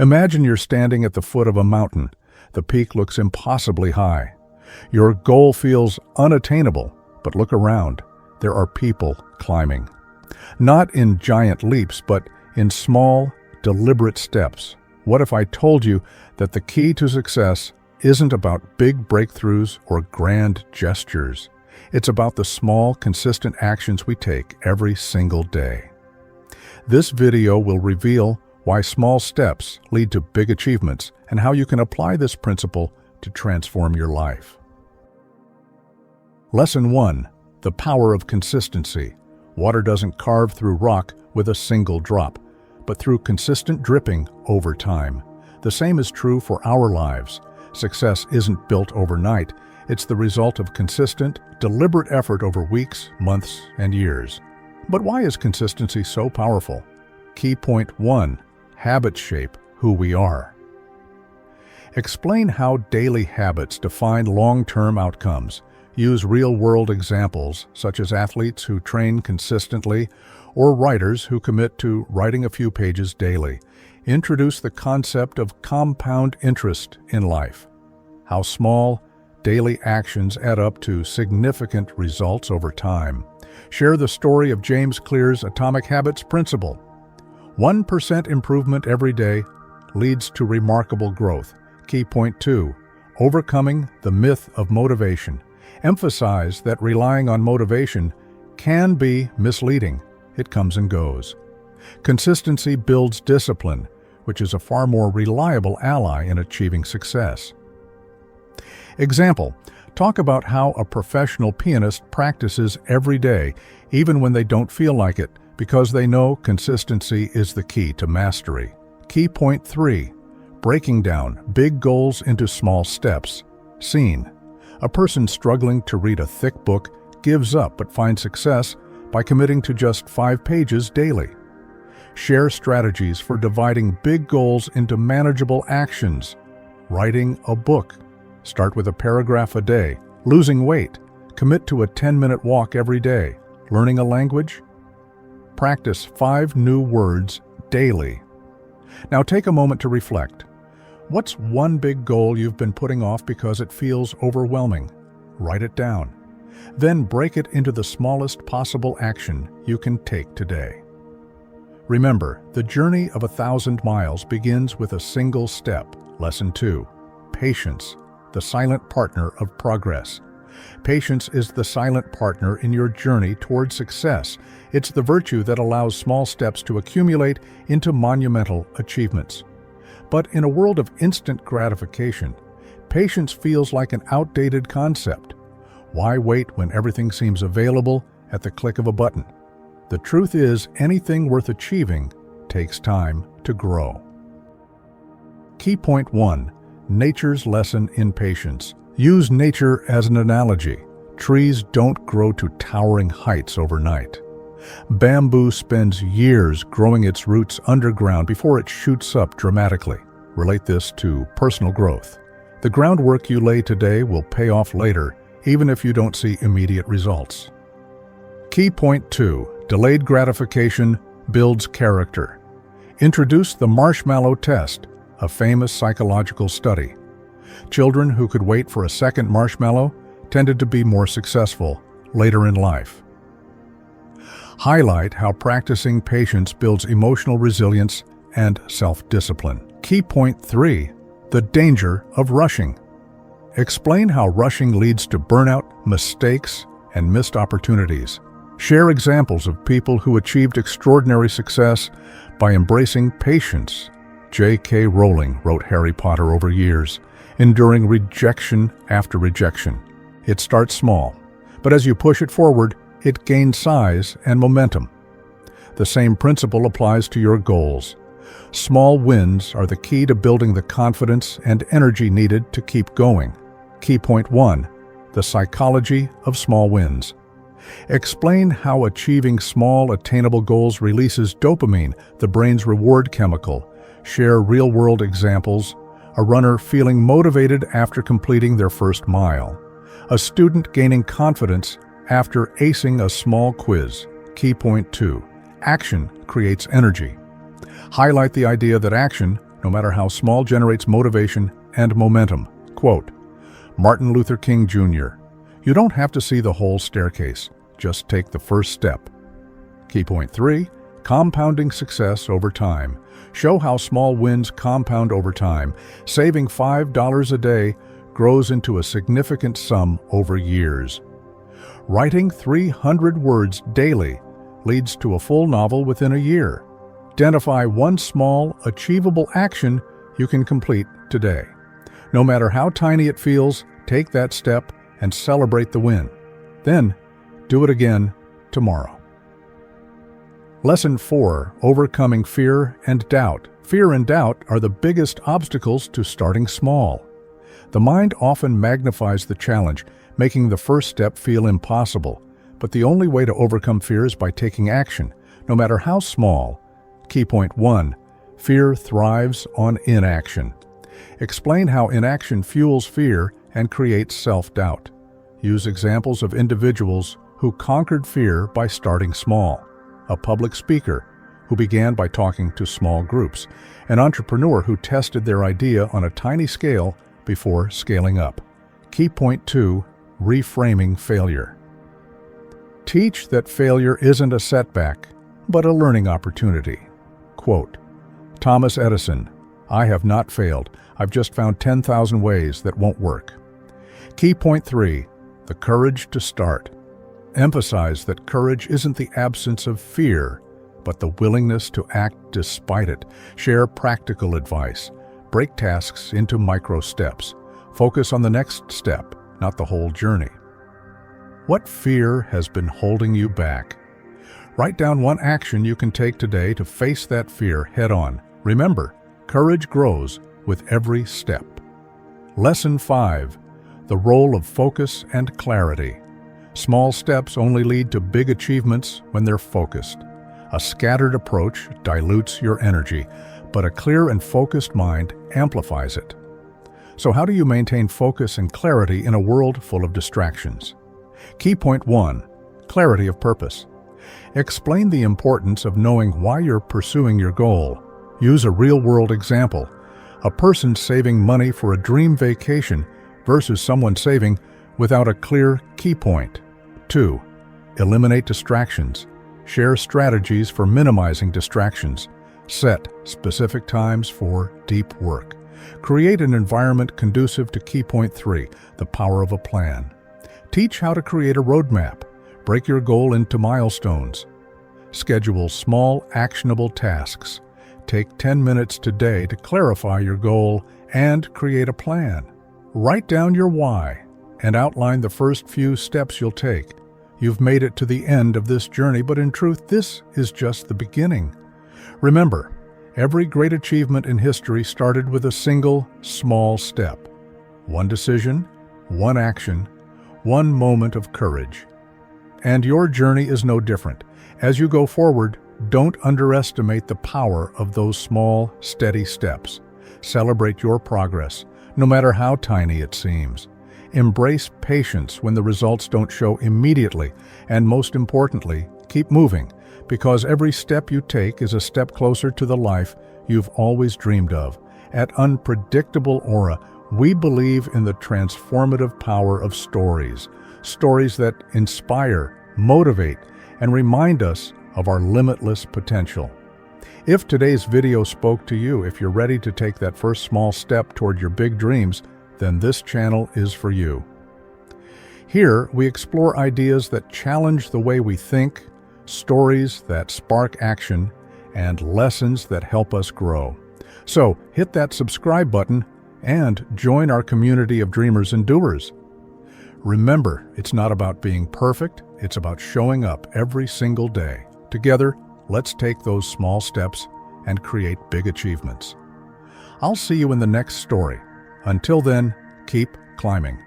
Imagine you're standing at the foot of a mountain. The peak looks impossibly high. Your goal feels unattainable, but look around. There are people climbing. Not in giant leaps, but in small, deliberate steps. What if I told you that the key to success isn't about big breakthroughs or grand gestures? It's about the small, consistent actions we take every single day. This video will reveal why small steps lead to big achievements and how you can apply this principle to transform your life. Lesson 1. The power of consistency. Water doesn't carve through rock with a single drop, but through consistent dripping over time. The same is true for our lives. Success isn't built overnight. It's the result of consistent, deliberate effort over weeks, months, and years. But why is consistency so powerful? Key point 1. Habits shape who we are. Explain how daily habits define long-term outcomes. Use real-world examples, such as athletes who train consistently or writers who commit to writing a few pages daily. Introduce the concept of compound interest in life. How small, daily actions add up to significant results over time. Share the story of James Clear's Atomic Habits principle. 1% improvement every day leads to remarkable growth. Key point 2. Overcoming the myth of motivation. Emphasize that relying on motivation can be misleading. It comes and goes. Consistency builds discipline, which is a far more reliable ally in achieving success. Example: talk about how a professional pianist practices every day, even when they don't feel like it, because they know consistency is the key to mastery. Key point 3. Breaking down big goals into small steps. Scene: a person struggling to read a thick book gives up but finds success by committing to just 5 pages daily. Share strategies for dividing big goals into manageable actions. Writing a book. Start with a paragraph a day. Losing weight. Commit to a 10-minute walk every day. Learning a language. Practice 5 new words daily. Now take a moment to reflect. What's one big goal you've been putting off because it feels overwhelming? Write it down. Then break it into the smallest possible action you can take today. Remember, the journey of 1,000 miles begins with a single step. Lesson 2. Patience, the silent partner of progress. Patience is the silent partner in your journey toward success. It's the virtue that allows small steps to accumulate into monumental achievements. But in a world of instant gratification, patience feels like an outdated concept. Why wait when everything seems available at the click of a button? The truth is, anything worth achieving takes time to grow. Key point 1. Nature's lesson in patience. Use nature as an analogy. Trees don't grow to towering heights overnight. Bamboo spends years growing its roots underground before it shoots up dramatically. Relate this to personal growth. The groundwork you lay today will pay off later, even if you don't see immediate results. Key point 2. Delayed gratification builds character. Introduce the marshmallow test, a famous psychological study. Children who could wait for a second marshmallow tended to be more successful later in life. Highlight how practicing patience builds emotional resilience and self-discipline. Key point 3. The danger of rushing. Explain how rushing leads to burnout, mistakes, and missed opportunities. Share examples of people who achieved extraordinary success by embracing patience. J.K. Rowling wrote Harry Potter over years, enduring rejection after rejection. It starts small, but as you push it forward, it gains size and momentum. The same principle applies to your goals. Small wins are the key to building the confidence and energy needed to keep going. Key point 1. The psychology of small wins. Explain how achieving small, attainable goals releases dopamine, the brain's reward chemical. Share real-world examples. A runner feeling motivated after completing their first mile. A student gaining confidence after acing a small quiz. Key point 2. Action creates energy. Highlight the idea that action, no matter how small, generates motivation and momentum. Quote, Martin Luther King Jr., "You don't have to see the whole staircase. Just take the first step." Key point 3, compounding success over time. Show how small wins compound over time. Saving $5 a day grows into a significant sum over years. Writing 300 words daily leads to a full novel within a year. Identify one small, achievable action you can complete today. No matter how tiny it feels, take that step and celebrate the win. Then, do it again tomorrow. Lesson 4. Overcoming fear and doubt. Fear and doubt are the biggest obstacles to starting small. The mind often magnifies the challenge, making the first step feel impossible. But the only way to overcome fear is by taking action, no matter how small. Key point 1. Fear thrives on inaction. Explain how inaction fuels fear and creates self-doubt. Use examples of individuals who conquered fear by starting small. A public speaker who began by talking to small groups. An entrepreneur who tested their idea on a tiny scale before scaling up. Key point 2. Reframing failure. Teach that failure isn't a setback, but a learning opportunity. Quote, Thomas Edison, "I have not failed. I've just found 10,000 ways that won't work." Key point 3. The courage to start. Emphasize that courage isn't the absence of fear, but the willingness to act despite it. Share practical advice. Break tasks into micro steps. Focus on the next step, not the whole journey. What fear has been holding you back? Write down one action you can take today to face that fear head-on. Remember, courage grows with every step. Lesson 5. The role of focus and clarity. Small steps only lead to big achievements when they're focused. A scattered approach dilutes your energy, but a clear and focused mind amplifies it. So how do you maintain focus and clarity in a world full of distractions? Key point 1. Clarity of purpose. Explain the importance of knowing why you're pursuing your goal. Use a real-world example. A person saving money for a dream vacation versus someone saving without a clear key point. 2. Eliminate distractions. Share strategies for minimizing distractions. Set specific times for deep work. Create an environment conducive to key point 3, the power of a plan. Teach how to create a roadmap. Break your goal into milestones. Schedule small, actionable tasks. Take 10 minutes today to clarify your goal and create a plan. Write down your why and outline the first few steps you'll take. You've made it to the end of this journey, but in truth, this is just the beginning. Remember, every great achievement in history started with a single, small step. One decision, one action, one moment of courage. And your journey is no different. As you go forward, don't underestimate the power of those small, steady steps. Celebrate your progress, no matter how tiny it seems. Embrace patience when the results don't show immediately, and most importantly, keep moving, because every step you take is a step closer to the life you've always dreamed of. At Unpredictable Aura, we believe in the transformative power of stories. Stories that inspire, motivate, and remind us of our limitless potential. If today's video spoke to you, if you're ready to take that first small step toward your big dreams, then this channel is for you. Here, we explore ideas that challenge the way we think, stories that spark action, and lessons that help us grow. So, hit that subscribe button and join our community of dreamers and doers. Remember, it's not about being perfect, it's about showing up every single day. Together, let's take those small steps and create big achievements. I'll see you in the next story. Until then, keep climbing.